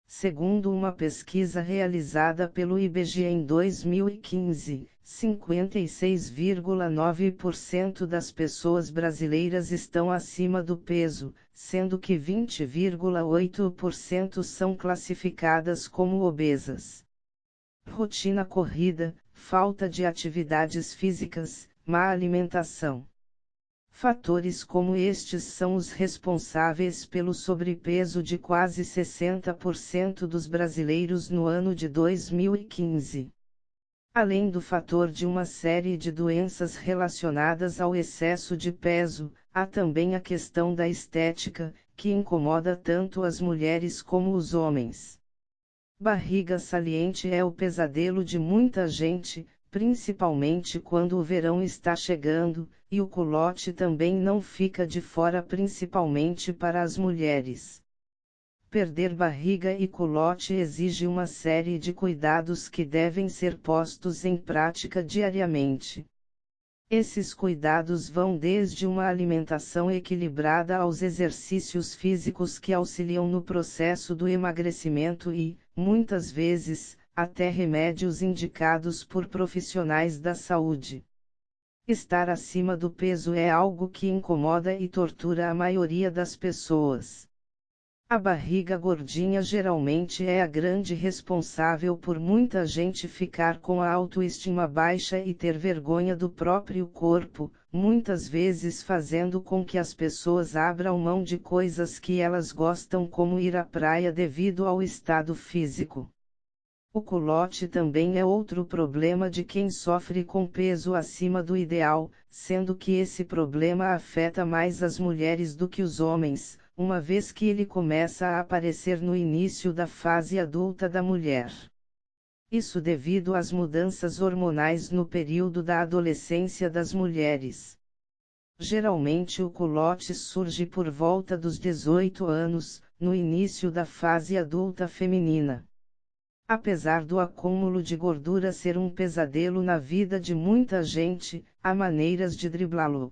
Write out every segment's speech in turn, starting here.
Segundo uma pesquisa realizada pelo IBGE em 2015, 56,9% das pessoas brasileiras estão acima do peso, sendo que 20,8% são classificadas como obesas. Rotina corrida, falta de atividades físicas, má alimentação. Fatores como estes são os responsáveis pelo sobrepeso de quase 60% dos brasileiros no ano de 2015. Além do fator de uma série de doenças relacionadas ao excesso de peso, há também a questão da estética, que incomoda tanto as mulheres como os homens. Barriga saliente é o pesadelo de muita gente, principalmente quando o verão está chegando, e o culote também não fica de fora, principalmente para as mulheres. Perder barriga e culote exige uma série de cuidados que devem ser postos em prática diariamente. Esses cuidados vão desde uma alimentação equilibrada aos exercícios físicos que auxiliam no processo do emagrecimento e, muitas vezes, até remédios indicados por profissionais da saúde. Estar acima do peso é algo que incomoda e tortura a maioria das pessoas. A barriga gordinha geralmente é a grande responsável por muita gente ficar com a autoestima baixa e ter vergonha do próprio corpo, muitas vezes fazendo com que as pessoas abram mão de coisas que elas gostam, como ir à praia, devido ao estado físico. O culote também é outro problema de quem sofre com peso acima do ideal, sendo que esse problema afeta mais as mulheres do que os homens, uma vez que ele começa a aparecer no início da fase adulta da mulher. Isso devido às mudanças hormonais no período da adolescência das mulheres. Geralmente o culote surge por volta dos 18 anos, no início da fase adulta feminina. Apesar do acúmulo de gordura ser um pesadelo na vida de muita gente, há maneiras de driblá-lo.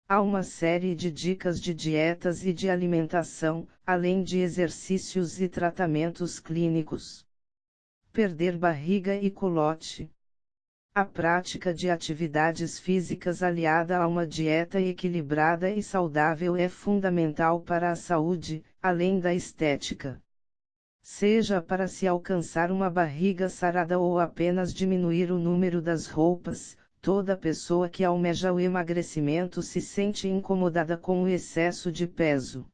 Há uma série de dicas de dietas e de alimentação, além de exercícios e tratamentos clínicos. Perder barriga e culote. A prática de atividades físicas aliada a uma dieta equilibrada e saudável é fundamental para a saúde, além da estética. Seja para se alcançar uma barriga sarada ou apenas diminuir o número das roupas, toda pessoa que almeja o emagrecimento se sente incomodada com o excesso de peso.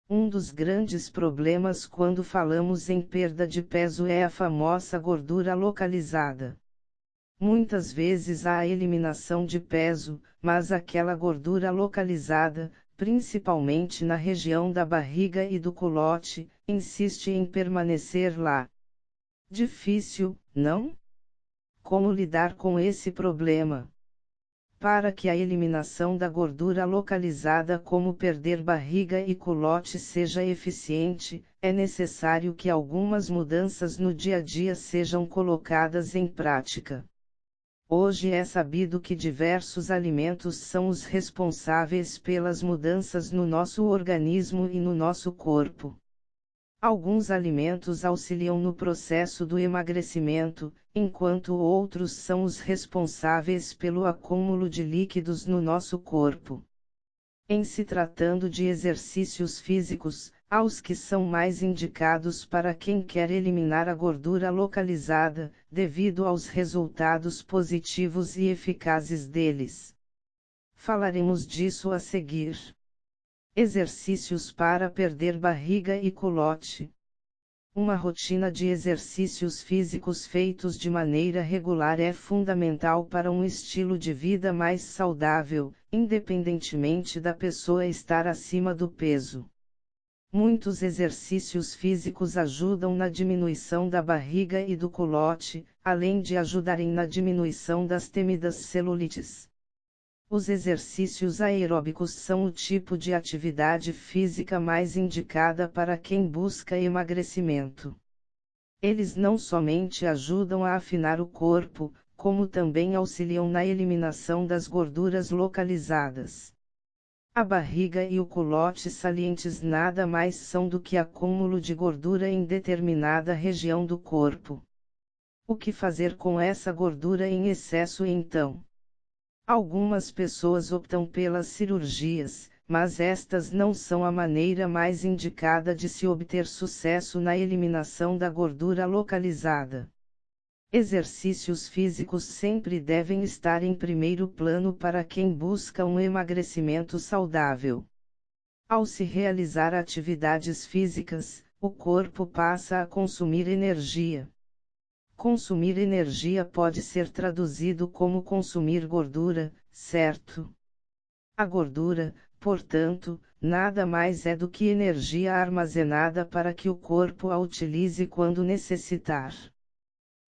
Um dos grandes problemas quando falamos em perda de peso é a famosa gordura localizada. Muitas vezes há a eliminação de peso, mas aquela gordura localizada, principalmente na região da barriga e do culote, insiste em permanecer lá. Difícil, não? Como lidar com esse problema? Para que a eliminação da gordura localizada, como perder barriga e culote, seja eficiente, é necessário que algumas mudanças no dia a dia sejam colocadas em prática. Hoje é sabido que diversos alimentos são os responsáveis pelas mudanças no nosso organismo e no nosso corpo. Alguns alimentos auxiliam no processo do emagrecimento, enquanto outros são os responsáveis pelo acúmulo de líquidos no nosso corpo. Em se tratando de exercícios físicos, há os que são mais indicados para quem quer eliminar a gordura localizada, devido aos resultados positivos e eficazes deles. Falaremos disso a seguir. Exercícios para perder barriga e culote. Uma rotina de exercícios físicos feitos de maneira regular é fundamental para um estilo de vida mais saudável, independentemente da pessoa estar acima do peso. Muitos exercícios físicos ajudam na diminuição da barriga e do culote, além de ajudarem na diminuição das temidas celulites. Os exercícios aeróbicos são o tipo de atividade física mais indicada para quem busca emagrecimento. Eles não somente ajudam a afinar o corpo, como também auxiliam na eliminação das gorduras localizadas. A barriga e o culote salientes nada mais são do que acúmulo de gordura em determinada região do corpo. O que fazer com essa gordura em excesso então? Algumas pessoas optam pelas cirurgias, mas estas não são a maneira mais indicada de se obter sucesso na eliminação da gordura localizada. Exercícios físicos sempre devem estar em primeiro plano para quem busca um emagrecimento saudável. Ao se realizar atividades físicas, o corpo passa a consumir energia. Consumir energia pode ser traduzido como consumir gordura, certo? A gordura, portanto, nada mais é do que energia armazenada para que o corpo a utilize quando necessitar.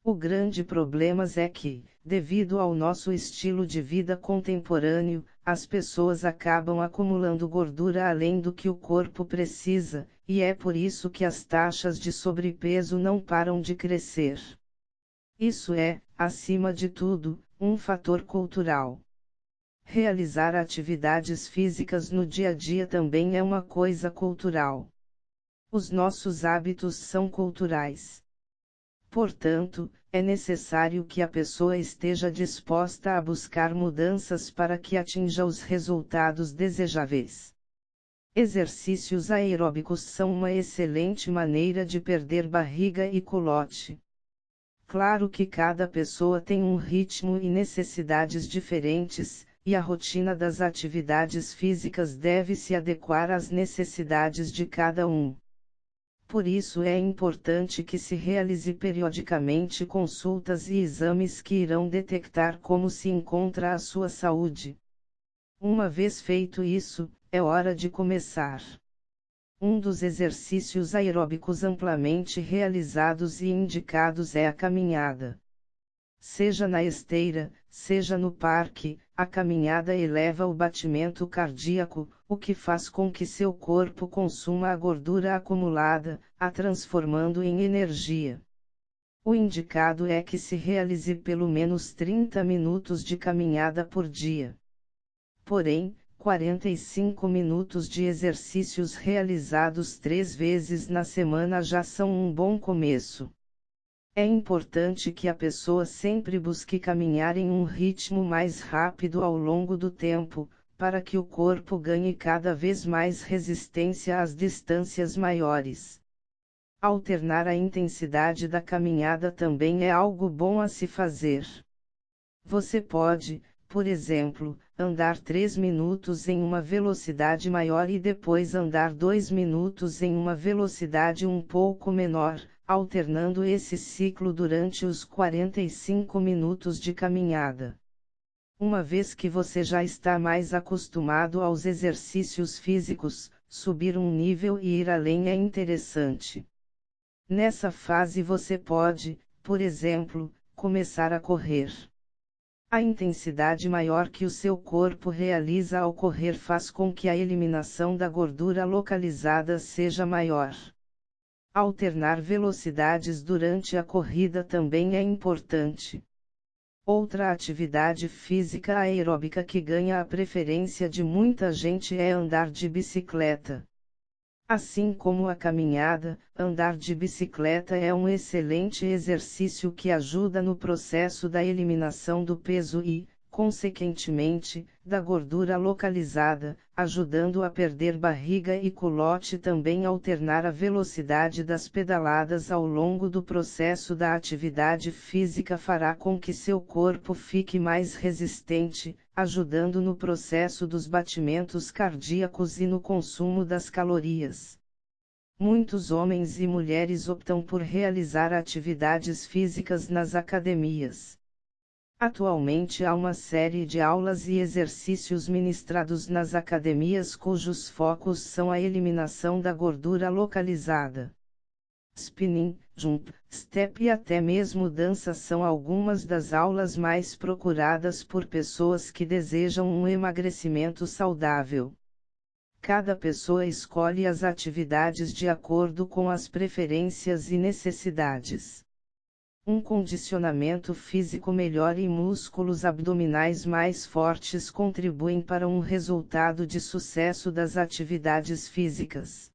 O grande problema é que, devido ao nosso estilo de vida contemporâneo, as pessoas acabam acumulando gordura além do que o corpo precisa, e é por isso que as taxas de sobrepeso não param de crescer. Isso é, acima de tudo, um fator cultural. Realizar atividades físicas no dia a dia também é uma coisa cultural. Os nossos hábitos são culturais. Portanto, é necessário que a pessoa esteja disposta a buscar mudanças para que atinja os resultados desejáveis. Exercícios aeróbicos são uma excelente maneira de perder barriga e culote. Claro que cada pessoa tem um ritmo e necessidades diferentes, e a rotina das atividades físicas deve se adequar às necessidades de cada um. Por isso é importante que se realize periodicamente consultas e exames que irão detectar como se encontra a sua saúde. Uma vez feito isso, é hora de começar. Um dos exercícios aeróbicos amplamente realizados e indicados é a caminhada. Seja na esteira, seja no parque, a caminhada eleva o batimento cardíaco, o que faz com que seu corpo consuma a gordura acumulada, a transformando em energia. O indicado é que se realize pelo menos 30 minutos de caminhada por dia. Porém, 45 minutos de exercícios realizados 3 vezes na semana já são um bom começo. É importante que a pessoa sempre busque caminhar em um ritmo mais rápido ao longo do tempo, para que o corpo ganhe cada vez mais resistência às distâncias maiores. Alternar a intensidade da caminhada também é algo bom a se fazer. Você pode, por exemplo, andar 3 minutos em uma velocidade maior e depois andar 2 minutos em uma velocidade um pouco menor, alternando esse ciclo durante os 45 minutos de caminhada. Uma vez que você já está mais acostumado aos exercícios físicos, subir um nível e ir além é interessante. Nessa fase você pode, por exemplo, começar a correr. A intensidade maior que o seu corpo realiza ao correr faz com que a eliminação da gordura localizada seja maior. Alternar velocidades durante a corrida também é importante. Outra atividade física aeróbica que ganha a preferência de muita gente é andar de bicicleta. Assim como a caminhada, andar de bicicleta é um excelente exercício que ajuda no processo da eliminação do peso e, consequentemente, da gordura localizada, ajudando a perder barriga e culote. Também alternar a velocidade das pedaladas ao longo do processo da atividade física fará com que seu corpo fique mais resistente, ajudando no processo dos batimentos cardíacos e no consumo das calorias. Muitos homens e mulheres optam por realizar atividades físicas nas academias. Atualmente há uma série de aulas e exercícios ministrados nas academias cujos focos são a eliminação da gordura localizada. Spinning, jump, step e até mesmo dança são algumas das aulas mais procuradas por pessoas que desejam um emagrecimento saudável. Cada pessoa escolhe as atividades de acordo com as preferências e necessidades. Um condicionamento físico melhor e músculos abdominais mais fortes contribuem para um resultado de sucesso das atividades físicas.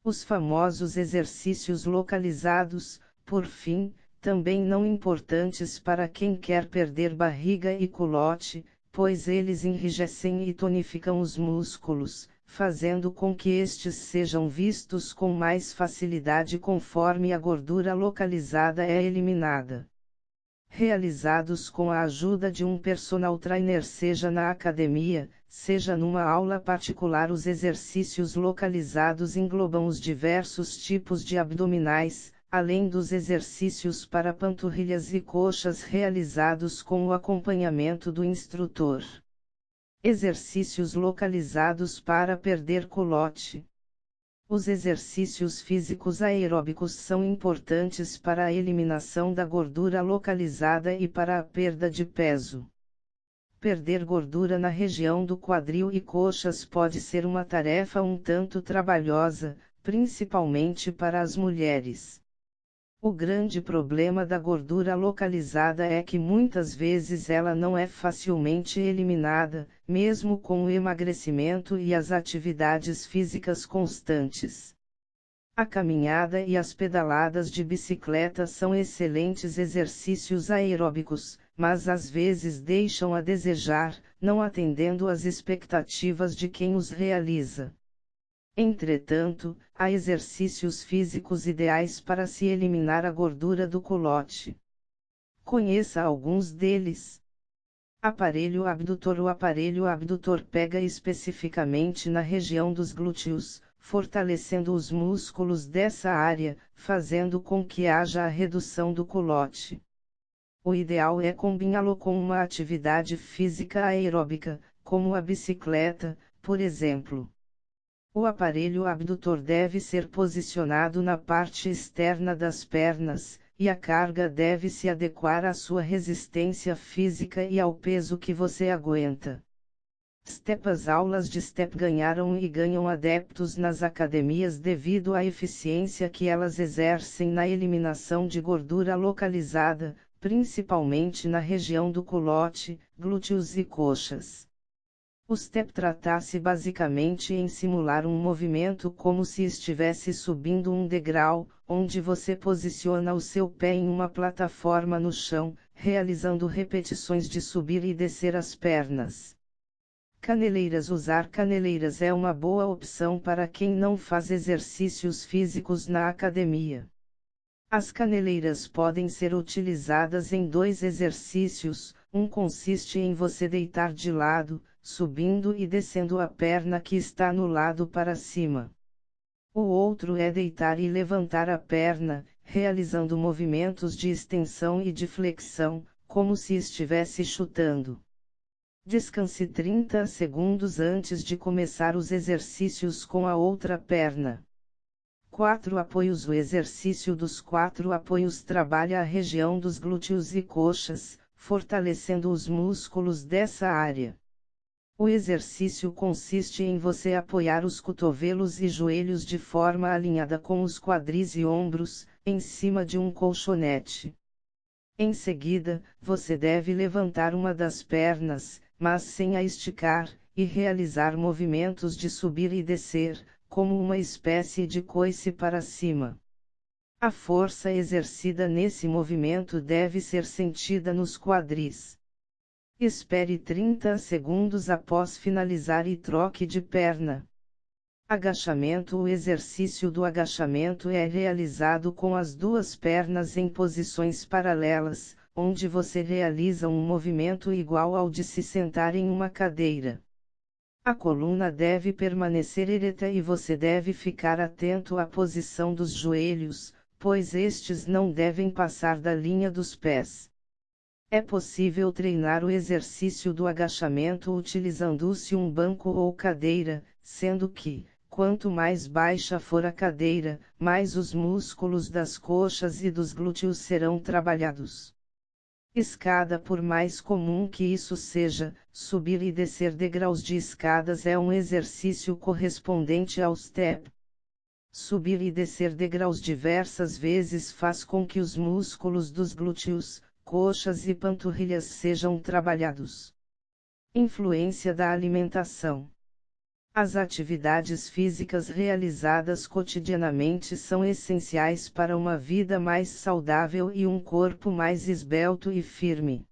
Os famosos exercícios localizados, por fim, também não importantes para quem quer perder barriga e culote, pois eles enrijecem e tonificam os músculos, fazendo com que estes sejam vistos com mais facilidade conforme a gordura localizada é eliminada. Realizados com a ajuda de um personal trainer, seja na academia, seja numa aula particular, os exercícios localizados englobam os diversos tipos de abdominais, além dos exercícios para panturrilhas e coxas realizados com o acompanhamento do instrutor. Exercícios localizados para perder culote. Os exercícios físicos aeróbicos são importantes para a eliminação da gordura localizada e para a perda de peso. Perder gordura na região do quadril e coxas pode ser uma tarefa um tanto trabalhosa, principalmente para as mulheres. O grande problema da gordura localizada é que muitas vezes ela não é facilmente eliminada, mesmo com o emagrecimento e as atividades físicas constantes. A caminhada e as pedaladas de bicicleta são excelentes exercícios aeróbicos, mas às vezes deixam a desejar, não atendendo às expectativas de quem os realiza. Entretanto, há exercícios físicos ideais para se eliminar a gordura do culote. Conheça alguns deles. Aparelho abdutor. O aparelho abdutor pega especificamente na região dos glúteos, fortalecendo os músculos dessa área, fazendo com que haja a redução do culote. O ideal é combiná-lo com uma atividade física aeróbica, como a bicicleta, por exemplo. O aparelho abdutor deve ser posicionado na parte externa das pernas, e a carga deve se adequar à sua resistência física e ao peso que você aguenta. As aulas de step ganharam e ganham adeptos nas academias devido à eficiência que elas exercem na eliminação de gordura localizada, principalmente na região do culote, glúteos e coxas. O step trata-se basicamente em simular um movimento como se estivesse subindo um degrau, onde você posiciona o seu pé em uma plataforma no chão, realizando repetições de subir e descer as pernas. Caneleiras. Usar caneleiras é uma boa opção para quem não faz exercícios físicos na academia. As caneleiras podem ser utilizadas em dois exercícios. Um consiste em você deitar de lado, subindo e descendo a perna que está no lado para cima. O outro é deitar e levantar a perna, realizando movimentos de extensão e de flexão, como se estivesse chutando. Descanse 30 segundos antes de começar os exercícios com a outra perna. 4 apoios. O exercício dos 4 apoios trabalha a região dos glúteos e coxas, fortalecendo os músculos dessa área. O exercício consiste em você apoiar os cotovelos e joelhos de forma alinhada com os quadris e ombros, em cima de um colchonete. Em seguida, você deve levantar uma das pernas, mas sem a esticar, e realizar movimentos de subir e descer, como uma espécie de coice para cima. A força exercida nesse movimento deve ser sentida nos quadris. Espere 30 segundos após finalizar e troque de perna. Agachamento. O exercício do agachamento é realizado com as duas pernas em posições paralelas, onde você realiza um movimento igual ao de se sentar em uma cadeira. A coluna deve permanecer ereta e você deve ficar atento à posição dos joelhos, pois estes não devem passar da linha dos pés. É possível treinar o exercício do agachamento utilizando-se um banco ou cadeira, sendo que, quanto mais baixa for a cadeira, mais os músculos das coxas e dos glúteos serão trabalhados. Escada. Por mais comum que isso seja, subir e descer degraus de escadas é um exercício correspondente ao step. Subir e descer degraus diversas vezes faz com que os músculos dos glúteos, coxas e panturrilhas sejam trabalhados. Influência da alimentação. As atividades físicas realizadas cotidianamente são essenciais para uma vida mais saudável e um corpo mais esbelto e firme.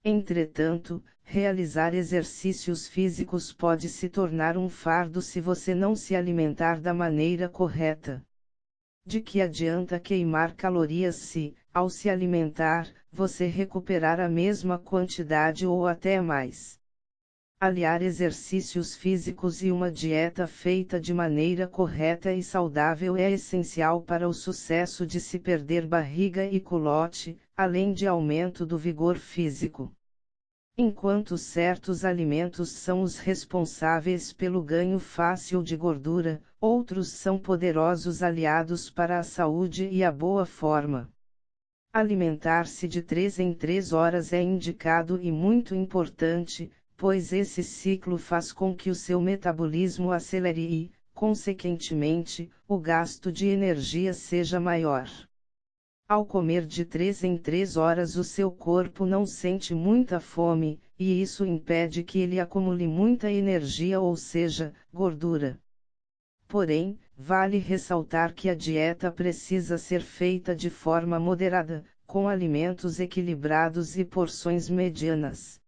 Entretanto, realizar exercícios físicos pode se tornar um fardo se você não se alimentar da maneira correta. De que adianta queimar calorias se, ao se alimentar, você recuperar a mesma quantidade ou até mais? Aliar exercícios físicos e uma dieta feita de maneira correta e saudável é essencial para o sucesso de se perder barriga e culote, além de aumento do vigor físico. Enquanto certos alimentos são os responsáveis pelo ganho fácil de gordura, outros são poderosos aliados para a saúde e a boa forma. Alimentar-se de 3 em 3 horas é indicado e muito importante, pois esse ciclo faz com que o seu metabolismo acelere e, consequentemente, o gasto de energia seja maior. Ao comer de 3 em 3 horas o seu corpo não sente muita fome, e isso impede que ele acumule muita energia, ou seja, gordura. Porém, vale ressaltar que a dieta precisa ser feita de forma moderada, com alimentos equilibrados e porções medianas.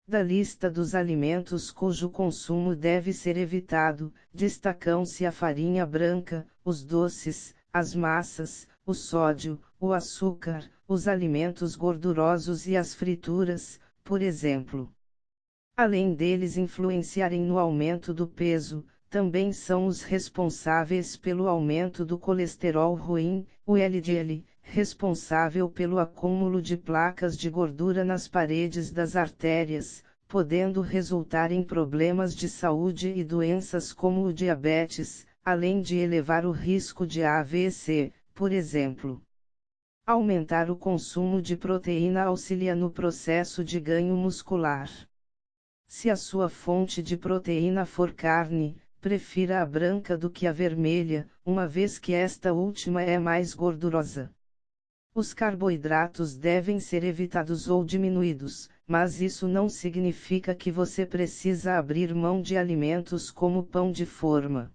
Da lista dos alimentos cujo consumo deve ser evitado, destacam-se a farinha branca, os doces, as massas, o sódio, o açúcar, os alimentos gordurosos e as frituras, por exemplo. Além deles influenciarem no aumento do peso, também são os responsáveis pelo aumento do colesterol ruim, o LDL, responsável pelo acúmulo de placas de gordura nas paredes das artérias, podendo resultar em problemas de saúde e doenças como o diabetes, além de elevar o risco de AVC, por exemplo. Aumentar o consumo de proteína auxilia no processo de ganho muscular. Se a sua fonte de proteína for carne, prefira a branca do que a vermelha, uma vez que esta última é mais gordurosa. Os carboidratos devem ser evitados ou diminuídos, mas isso não significa que você precisa abrir mão de alimentos como pão de forma.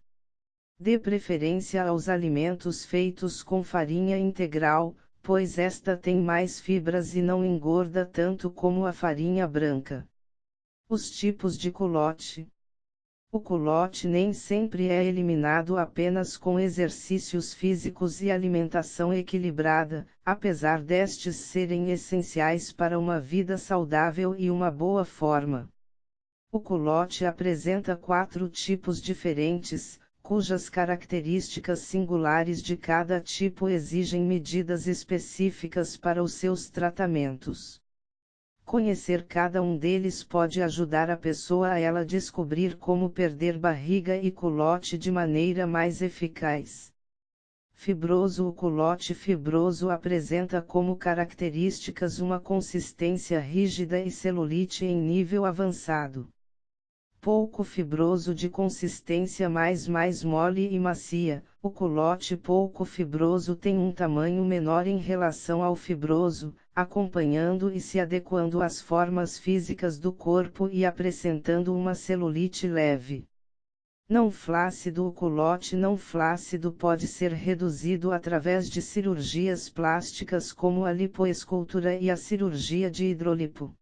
Dê preferência aos alimentos feitos com farinha integral, pois esta tem mais fibras e não engorda tanto como a farinha branca. Os tipos de culote. O culote nem sempre é eliminado apenas com exercícios físicos e alimentação equilibrada, apesar destes serem essenciais para uma vida saudável e uma boa forma. O culote apresenta 4 tipos diferentes, cujas características singulares de cada tipo exigem medidas específicas para os seus tratamentos. Conhecer cada um deles pode ajudar a pessoa a ela descobrir como perder barriga e culote de maneira mais eficaz. Fibroso. O culote fibroso apresenta como características uma consistência rígida e celulite em nível avançado. Pouco fibroso, de consistência mais mole e macia. O culote pouco fibroso tem um tamanho menor em relação ao fibroso, acompanhando e se adequando às formas físicas do corpo e apresentando uma celulite leve. Não flácido. O culote não flácido pode ser reduzido através de cirurgias plásticas como a lipoescultura e a cirurgia de hidrolipo.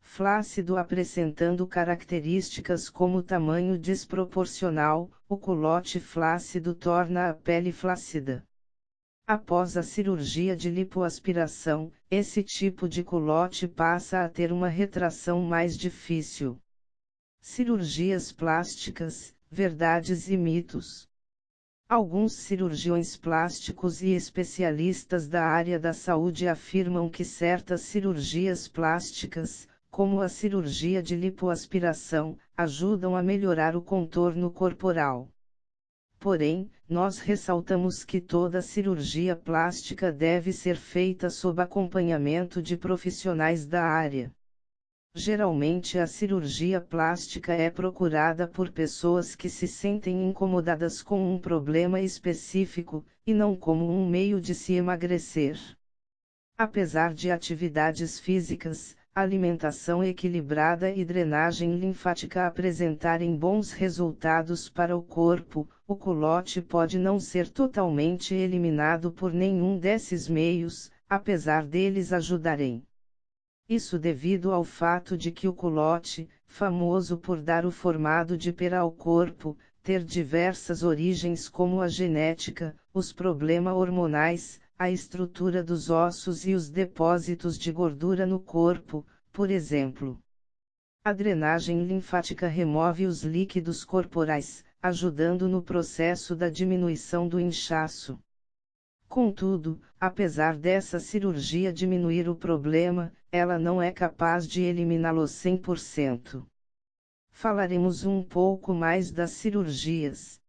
Flácido, apresentando características como tamanho desproporcional. O culote flácido torna a pele flácida. Após a cirurgia de lipoaspiração, esse tipo de culote passa a ter uma retração mais difícil. Cirurgias plásticas, verdades e mitos. Alguns cirurgiões plásticos e especialistas da área da saúde afirmam que certas cirurgias plásticas, como a cirurgia de lipoaspiração, ajudam a melhorar o contorno corporal. Porém, nós ressaltamos que toda cirurgia plástica deve ser feita sob acompanhamento de profissionais da área. Geralmente a cirurgia plástica é procurada por pessoas que se sentem incomodadas com um problema específico, e não como um meio de se emagrecer. Apesar de atividades físicas, alimentação equilibrada e drenagem linfática apresentarem bons resultados para o corpo, o culote pode não ser totalmente eliminado por nenhum desses meios, apesar deles ajudarem. Isso devido ao fato de que o culote, famoso por dar o formato de pera ao corpo, ter diversas origens como a genética, os problemas hormonais, a estrutura dos ossos e os depósitos de gordura no corpo, por exemplo. A drenagem linfática remove os líquidos corporais, ajudando no processo da diminuição do inchaço. Contudo, apesar dessa cirurgia diminuir o problema, ela não é capaz de eliminá-lo 100%. Falaremos um pouco mais das cirurgias.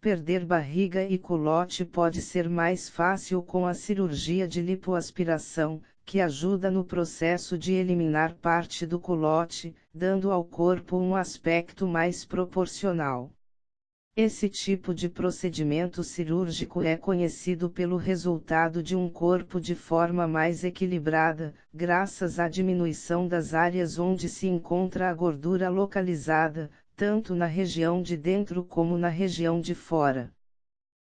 Perder barriga e culote pode ser mais fácil com a cirurgia de lipoaspiração, que ajuda no processo de eliminar parte do culote, dando ao corpo um aspecto mais proporcional. Esse tipo de procedimento cirúrgico é conhecido pelo resultado de um corpo de forma mais equilibrada, graças à diminuição das áreas onde se encontra a gordura localizada, tanto na região de dentro como na região de fora.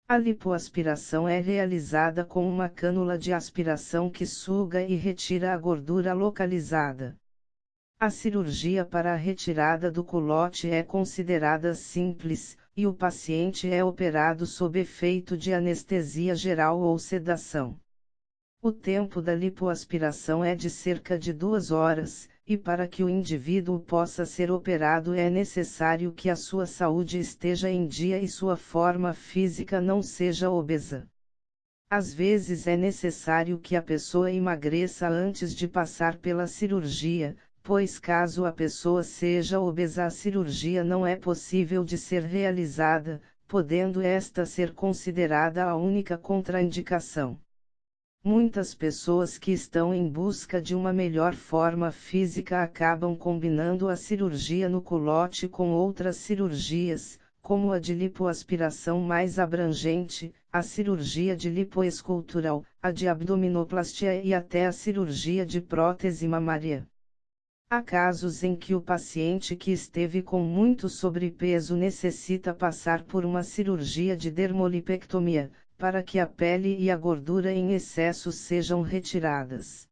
A lipoaspiração é realizada com uma cânula de aspiração que suga e retira a gordura localizada. A cirurgia para a retirada do culote é considerada simples, e o paciente é operado sob efeito de anestesia geral ou sedação. O tempo da lipoaspiração é de cerca de 2 horas, e para que o indivíduo possa ser operado é necessário que a sua saúde esteja em dia e sua forma física não seja obesa. Às vezes é necessário que a pessoa emagreça antes de passar pela cirurgia, pois caso a pessoa seja obesa a cirurgia não é possível de ser realizada, podendo esta ser considerada a única contraindicação. Muitas pessoas que estão em busca de uma melhor forma física acabam combinando a cirurgia no culote com outras cirurgias, como a de lipoaspiração mais abrangente, a cirurgia de lipoescultural, a de abdominoplastia e até a cirurgia de prótese mamária. Há casos em que o paciente que esteve com muito sobrepeso necessita passar por uma cirurgia de dermolipectomia, para que a pele e a gordura em excesso sejam retiradas.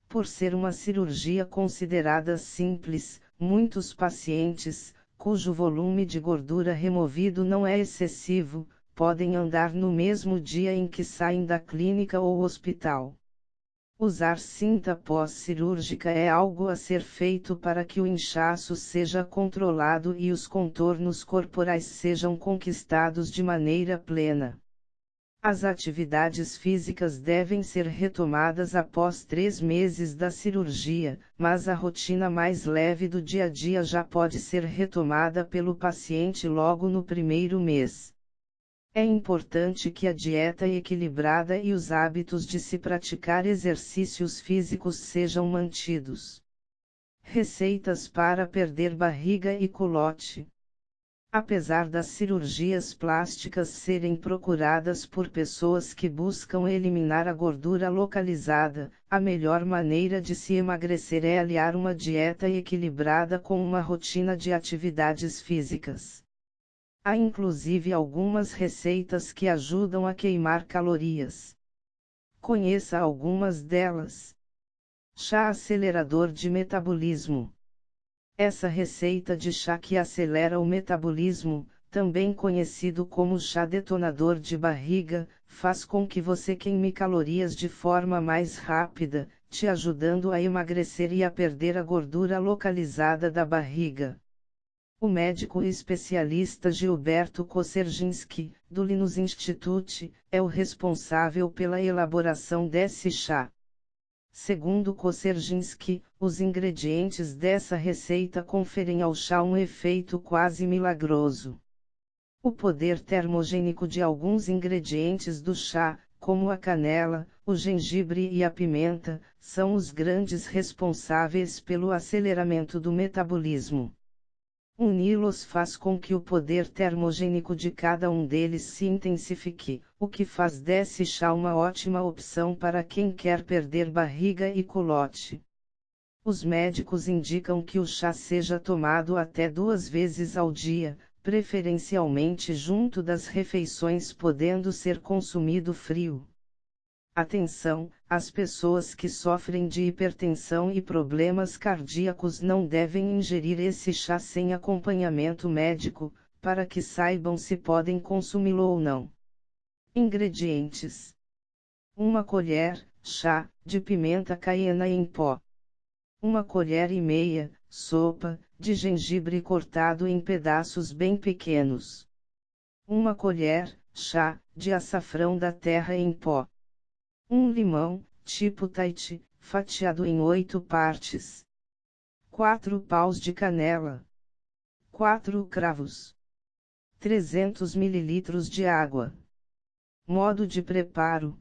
Por ser uma cirurgia considerada simples, muitos pacientes, cujo volume de gordura removido não é excessivo, podem andar no mesmo dia em que saem da clínica ou hospital. Usar cinta pós-cirúrgica é algo a ser feito para que o inchaço seja controlado e os contornos corporais sejam conquistados de maneira plena. As atividades físicas devem ser retomadas após 3 meses da cirurgia, mas a rotina mais leve do dia a dia já pode ser retomada pelo paciente logo no primeiro mês. É importante que a dieta equilibrada e os hábitos de se praticar exercícios físicos sejam mantidos. Receitas para perder barriga e culote. Apesar das cirurgias plásticas serem procuradas por pessoas que buscam eliminar a gordura localizada, a melhor maneira de se emagrecer é aliar uma dieta equilibrada com uma rotina de atividades físicas. Há inclusive algumas receitas que ajudam a queimar calorias. Conheça algumas delas. Chá acelerador de metabolismo. Essa receita de chá que acelera o metabolismo, também conhecido como chá detonador de barriga, faz com que você queime calorias de forma mais rápida, te ajudando a emagrecer e a perder a gordura localizada da barriga. O médico especialista Gilberto Koserginski, do Linus Institute, é o responsável pela elaboração desse chá. Segundo Koserginski, os ingredientes dessa receita conferem ao chá um efeito quase milagroso. O poder termogênico de alguns ingredientes do chá, como a canela, o gengibre e a pimenta, são os grandes responsáveis pelo aceleramento do metabolismo. Uni-los faz com que o poder termogênico de cada um deles se intensifique, o que faz desse chá uma ótima opção para quem quer perder barriga e culote. Os médicos indicam que o chá seja tomado até 2 vezes ao dia, preferencialmente junto das refeições, podendo ser consumido frio. Atenção, as pessoas que sofrem de hipertensão e problemas cardíacos não devem ingerir esse chá sem acompanhamento médico, para que saibam se podem consumi-lo ou não. Ingredientes: 1 colher, chá, de pimenta caiena em pó. 1,5 colher, sopa, de gengibre cortado em pedaços bem pequenos. 1 colher, chá, de açafrão da terra em pó. 1 limão, tipo Tahiti, fatiado em 8 partes. 4 paus de canela. 4 cravos. 300 ml de água. Modo de preparo: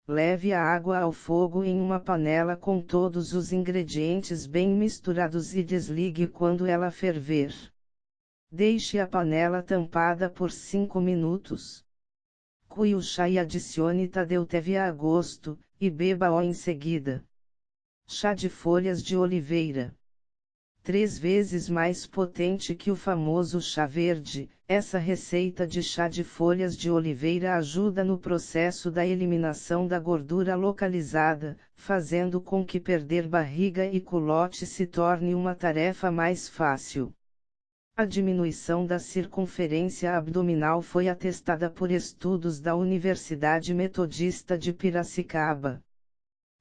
leve a água ao fogo em uma panela com todos os ingredientes bem misturados e desligue quando ela ferver. Deixe a panela tampada por 5 minutos. Coe o chá e adicione Tadeutévia a gosto, e beba-o em seguida. Chá de folhas de oliveira. 3 vezes mais potente que o famoso chá verde, essa receita de chá de folhas de oliveira ajuda no processo da eliminação da gordura localizada, fazendo com que perder barriga e culote se torne uma tarefa mais fácil. A diminuição da circunferência abdominal foi atestada por estudos da Universidade Metodista de Piracicaba.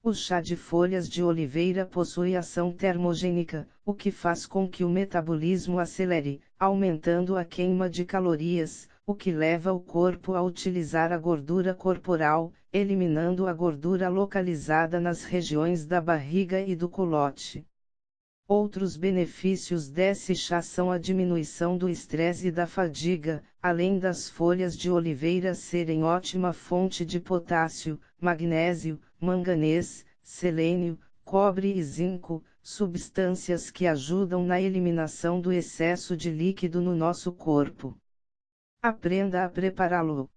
O chá de folhas de oliveira possui ação termogênica, o que faz com que o metabolismo acelere, aumentando a queima de calorias, o que leva o corpo a utilizar a gordura corporal, eliminando a gordura localizada nas regiões da barriga e do culote. Outros benefícios desse chá são a diminuição do estresse e da fadiga, além das folhas de oliveira serem ótima fonte de potássio, magnésio, manganês, selênio, cobre e zinco, substâncias que ajudam na eliminação do excesso de líquido no nosso corpo. Aprenda a prepará-lo.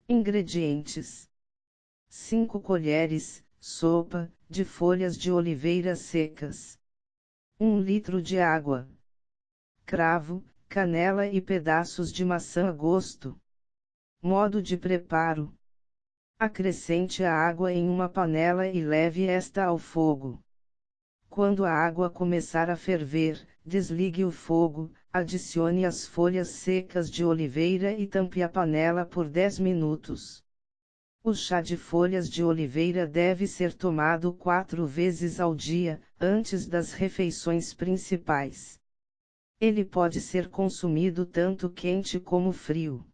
Ingredientes: 5 colheres, sopa, de folhas de oliveira secas. 1 litro de água. Cravo, canela e pedaços de maçã a gosto. Modo de preparo: acrescente a água em uma panela e leve esta ao fogo. Quando a água começar a ferver, desligue o fogo, adicione as folhas secas de oliveira e tampe a panela por 10 minutos. O chá de folhas de oliveira deve ser tomado 4 vezes ao dia, antes das refeições principais. Ele pode ser consumido tanto quente como frio.